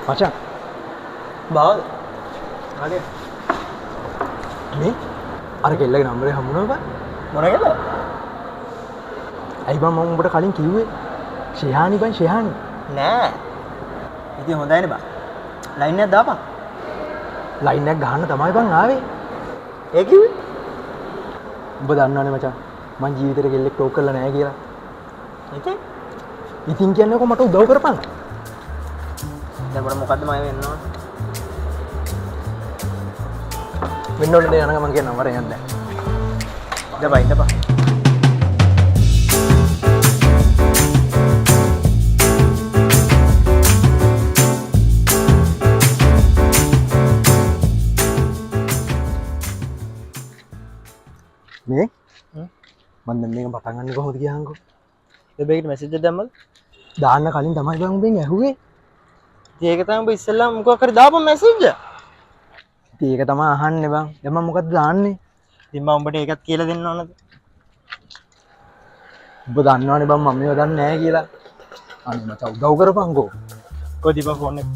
මචං බාවද හරි මේ අර කෙල්ලගේ නම්බරේ හම්බුණා බං. මොන කෙල්ල? ඇයි බං මම උඹට කලින් කිව්වේ ශිහානි බං ශිහානි. නෑ ඉතින් හොඳයිනේ බං. ලයින් එකක් දාපන්. ලයින් එකක් ගහන්න තමයි බං ආවේ. ඒ කිව්වේ? උඹ දන්නවනේ මචං මං ජීවිතේට කෙල්ලෙක් ටෝක් කරලා නැහැ කියලා. ඉතින් කියන්නකෝ මට උදව් කරපන්. දැන් මට මොකද්ද මම වෙන්න ඕන? වෙන්න ඕනේ යන ගමන් කියන නම්බරේ යන්න. ඉඳපන් ඉඳපන්. මේ මන් දැන් මේක පටන් ගන්න කොහොමද කියහන්කෝ. දෙබේකට මැසේජ් එකක් දැම්මද? දාන්න කලින් තමයි බං උඹෙන් ඇහුවේ. ඉතින් ඒක තමයි උඹ ඉස්සෙල්ලාම මොකක් හරි දාපන් මැසේජ් එක. ඉතින් ඒක තමයි අහන්නේ බං. දැන් මම මොකද්ද දාන්නේ? ඉතින් මම උඹට ඒකත් කියලා දෙන්න ඕනද? උඹ දන්නවනේ බං මම මේව දන්නේ නැහැ කියලා. අනේ මචං උදව් කරපන්කෝ. කොයි දීපන් ෆෝන් එක.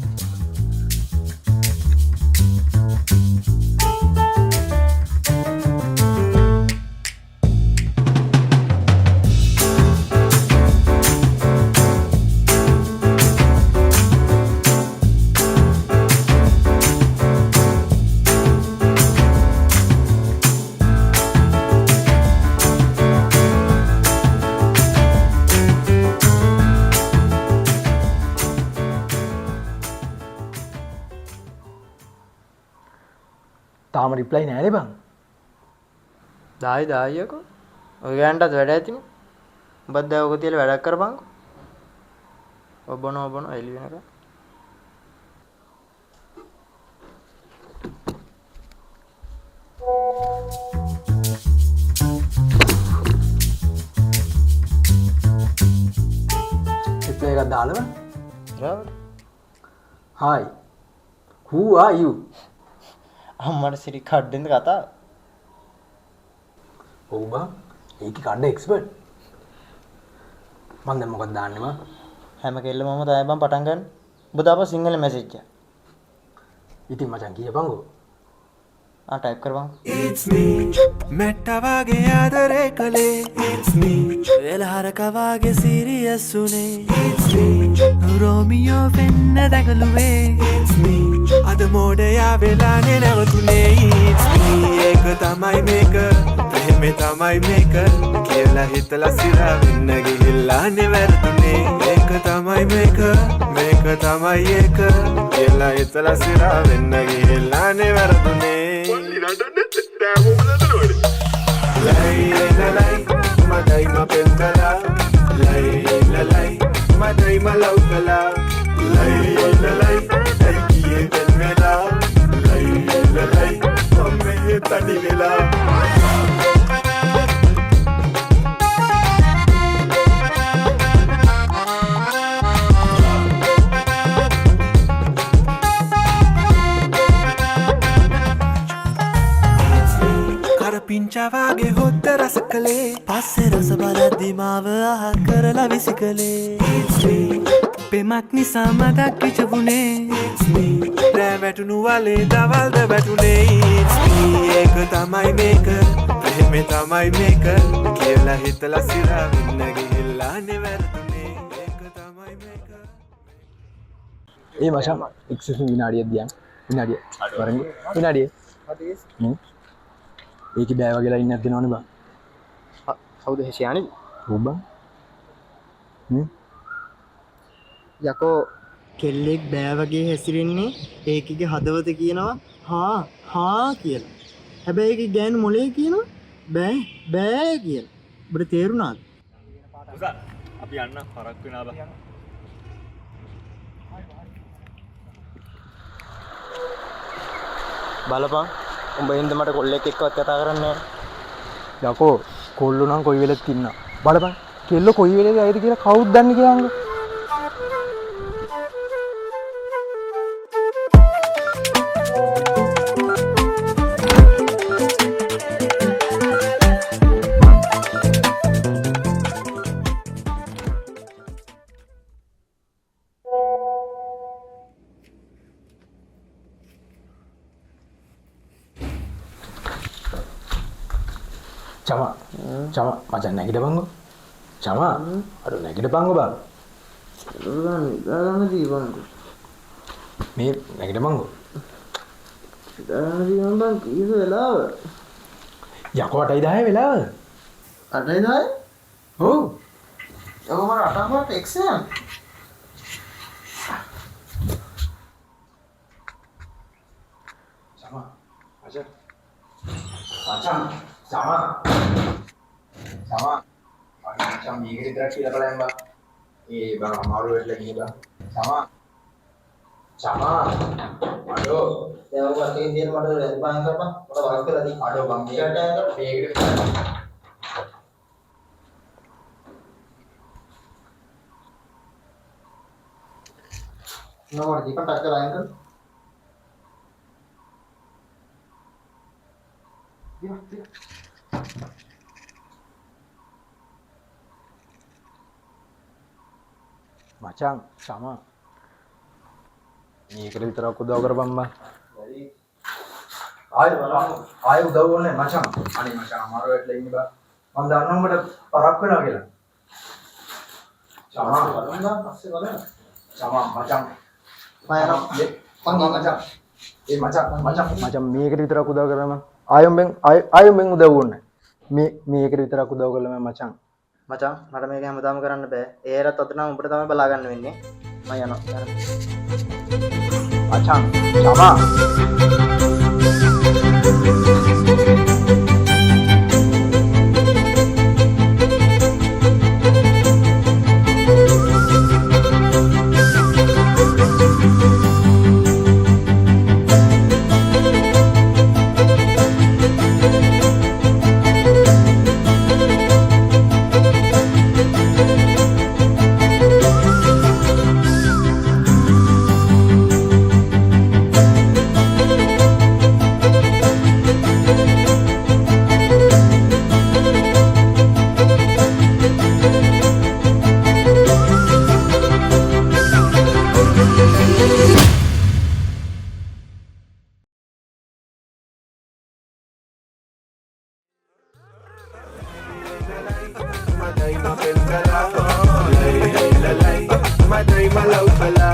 තාම රිප්ලයි නෑනේ බං. දායියකෝ. ඔය ගෑනටත් වැඩ ඇතිනේ. උඹත් දැන් ඔක තියලා වැඩක් කරපන්කෝ. ඔබන එළි වෙනකම්. රිප්ලයි එකක් දාලා බං. රාවට. Hi. Who are you? අම්මට සිරි කඩ්ඩෙන්ද කතාව. ඔව් බං. ඒකේ කණ්ඩ එක්ස්පර්ට්. මම දැන් මොකක්ද දාන්නේ මං? හැම කෙල්ලම තමයි බං පටන් ගන්න. ඔබ දාපන් සිංහල මැසේජ් එක. ඉතින් මචං කියපන්කෝ. ටයිප් කරපන්. It's me මෙට්ටවාගේ ආදරේ කලේ It's me වෙලහරකවාගේ සීරියස් උනේ It's me රෝමියෝ වෙන්න දැකලුවේ It's me අද මෝඩයා වෙලානේ නැවතුනේ It's me ඒක තමයි මේක ප්‍රේමේ තමයි මේක කියලා හිතලා සිරා වෙන්න ගිහිල්ලානේ වැරදුනේ ඒක තමයි මේක තමයි ඒක කියලා හිතලා සිරා වෙන්න ගිහිල්ලානේ වැරදුනේ Lay, maday mapentala Lay, maday malautala Lay, ay kiye tenmela Lay, mamme tanigela පිංචාවාගේ හොද්ද රස කළේ පස්සේ රස බලද්දි මාව අහ කරලා විසි කළේ පෙමක් නිසා මදක් කිචවුනේ රෑ වැටුණු වලේ දවල්ද වැටුනේ ඒක තමයි මේක ප්‍රේමේ තමයි මේක කියලා හිතලා සිරා වෙන්න ගිහිල්ලා නෙවැරදුනේ ඒක තමයි මේක ඒ මචං එක්සස් විනාඩියක් දියන් විනාඩිය වරංග විනාඩිය ඒක බෑ වගේලා ඉන්නත් දෙනවනේ බං. කවුද ශියානි? ඔව් බං. යකෝ කෙල්ලෙක් බෑ වගේ හැසිරෙන්නේ ඒකගේ හදවත කියනවා හා කියලා. හැබැයි ඒකේ ගෑනු මොලේ කියනවා බෑ කියලා. ඔබට තේරුණාද? උසන් අපි යන්න හරක් වෙනා බං. බලපන් උඹ හින්දා මට කොල්ලෙක් එක්කවත් කතා කරන්නේ නැහැ. යකෝ කොල්ලෝ නම් කොයි වෙලෙත් ඉන්නවා. බලපන් කෙල්ලෝ කොයි වෙලේද ඇයිද කියලා කවුද දන්නේ කියහන්කෝ. චමා මචං නැගිටපන්කෝ. චමා අර නැගිටපන්කෝ බං. නිදාගන්න දීපන්කෝ. මේ නැගිටපන්කෝ. නිදාගන්න දීපන් බං කීස වෙලාව? යකෝ 8:10 වෙලාව. 8:10? ඔව්. යකෝ මම 8:00ට එක්සෑම්. චමා මචං චමා මචං මේක විතරක් කියලා බලන්න බා. ඒ බං අමාරු වෙట్లా කියලා. චමා අඩෝ දැන් ඔය අතේ තියෙන මට රෙස්පොන්ස් කරපන්. මට වරක් කරලා දී. අඩෝ බං මේකට නෝ දීපන් ටක් කරලා අයින් කර. මචං චමා මේකට විතරක් උදව් කරපන් බං. ආයෙ උදව් ඕනේ මචං. අනේ මචං අමාරු වෙట్లా ඉන්නේ බං. මම දන්නවා උඹට පරක් වෙනවා කියලා. චමා බලන්න පස්සේ බලන්න. චමා මචං මචං මේකට විතරක් උදව් කරලා මං ආයෙත් උදව් ඕනේ. මේකට විතරක් උදව් කළා මචං. මචං මට මේක හැමදාම කරන්න බෑ. ඒරත් අත නම් උඹට තමයි බලා ගන්න වෙන්නේ. මම යනවා. මචං චමා Maday mapendala ko, lay lay lalay. Maday malaw pala.